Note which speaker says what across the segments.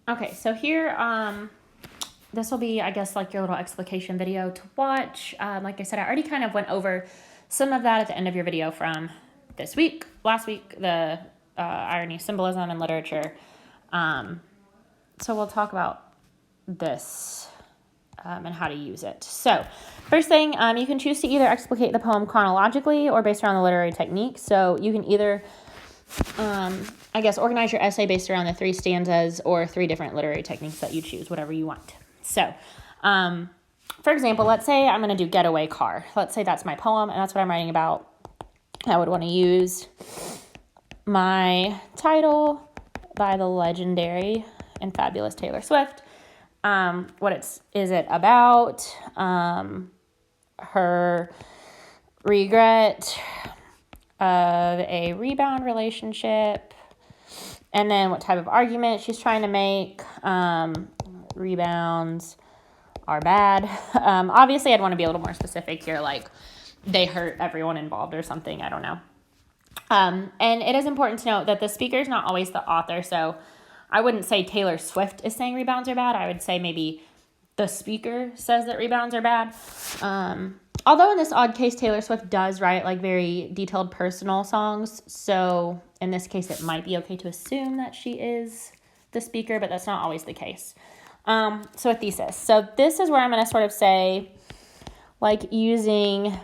Speaker 1: Okay, so here, this will be, I guess, like your little explication video to watch. Like I said, I already kind of went over some of that at the end of your video from this week, last week, the irony, symbolism, and literature. So we'll talk about this and how to use it. So first thing, you can choose to either explicate the poem chronologically or based around the literary technique. So you can either I guess, organize your essay based around the 3 stanzas or 3 different literary techniques that you choose, whatever you want. So, for example, let's say I'm going to do Getaway Car. Let's say that's my poem, and that's what I'm writing about. I would want to use my title by the legendary and fabulous Taylor Swift. Is it about? Her regret of a rebound relationship, and then what type of argument she's trying to make. Rebounds are bad. Obviously, I'd want to be a little more specific here, like they hurt everyone involved or something. I don't know. And it is important to note that the speaker is not always the author, so I wouldn't say Taylor Swift is saying rebounds are bad. I would say maybe the speaker says that rebounds are bad. Although in this odd case, Taylor Swift does write like very detailed personal songs. So in this case, it might be okay to assume that she is the speaker, but that's not always the case. So a thesis. So this is where I'm going to sort of say, like using,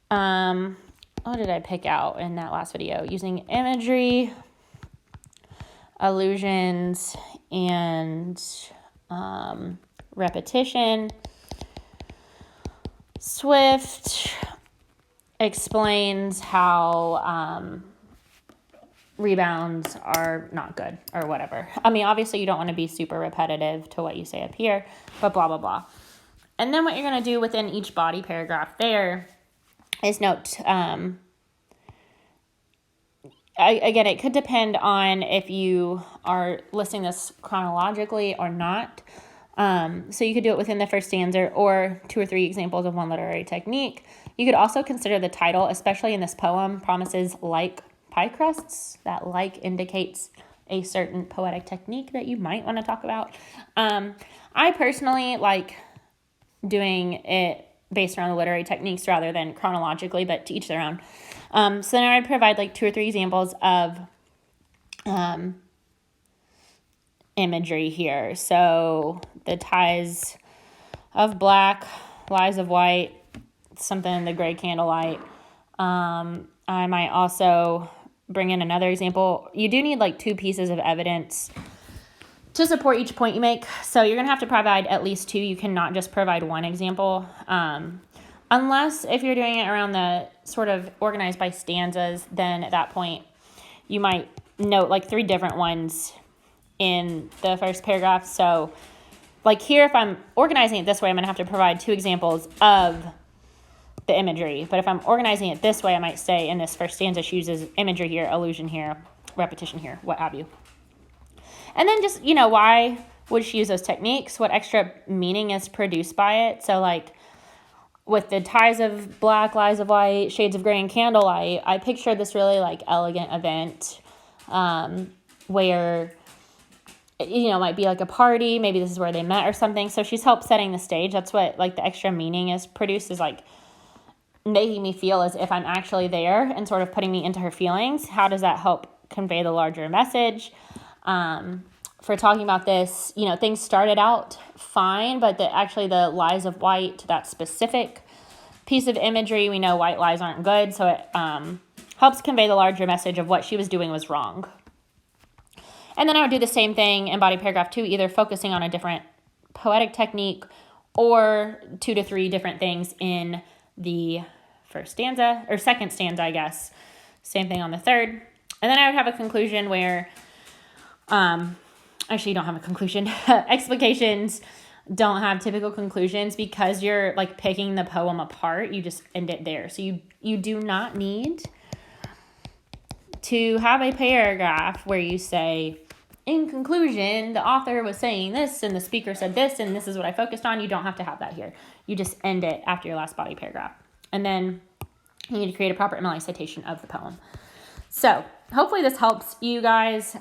Speaker 1: what did I pick out in that last video? Using imagery, allusions, and repetition. Swift explains how rebounds are not good or whatever. I mean, obviously you don't want to be super repetitive to what you say up here, but blah, blah, blah. And then what you're going to do within each body paragraph there is note, again, it could depend on if you are listing this chronologically or not. So you could do it within the first stanza or 2 or 3 examples of one literary technique. You could also consider the title, especially in this poem, promises like pie crusts. That like indicates a certain poetic technique that you might want to talk about. I personally like doing it based around the literary techniques rather than chronologically, but to each their own. So then I would provide like 2 or 3 examples of imagery here. So the ties of black, lies of white, something in the gray candlelight. I might also bring in another example. You do need like 2 pieces of evidence to support each point you make. So you're going to have to provide at least 2. You cannot just provide 1 example. Unless if you're doing it around the sort of organized by stanzas, then at that point you might note like 3 different ones in the first paragraph. So like here, if I'm organizing it this way, I'm going to have to provide 2 examples of the imagery. But if I'm organizing it this way, I might say in this first stanza, she uses imagery here, allusion here, repetition here, what have you. And then just, why would she use those techniques? What extra meaning is produced by it? So like with the ties of black, lies of white, shades of gray, and candlelight, I picture this really like elegant event where might be like a party. Maybe this is where they met or something. So she's helped setting the stage. That's what like the extra meaning is produced, is like making me feel as if I'm actually there and sort of putting me into her feelings. How does that help convey the larger message? For talking about this, things started out fine, but actually the lies of white, that specific piece of imagery, we know white lies aren't good. So it helps convey the larger message of what she was doing was wrong. And then I would do the same thing in body paragraph 2, either focusing on a different poetic technique or 2 to 3 different things in the first stanza, or second stanza, I guess. Same thing on the third. And then I would have a conclusion where, actually you don't have a conclusion. Explications don't have typical conclusions because you're like picking the poem apart. You just end it there. So you do not need to have a paragraph where you say, in conclusion, the author was saying this and the speaker said this and this is what I focused on. You don't have to have that here. You just end it after your last body paragraph. And then you need to create a proper MLA citation of the poem. So hopefully this helps you guys.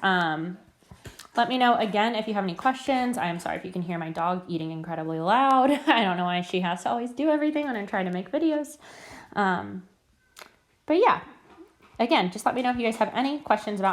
Speaker 1: Let me know again if you have any questions. I am sorry if you can hear my dog eating incredibly loud. I don't know why she has to always do everything when I'm trying to make videos. But yeah, again, just let me know if you guys have any questions about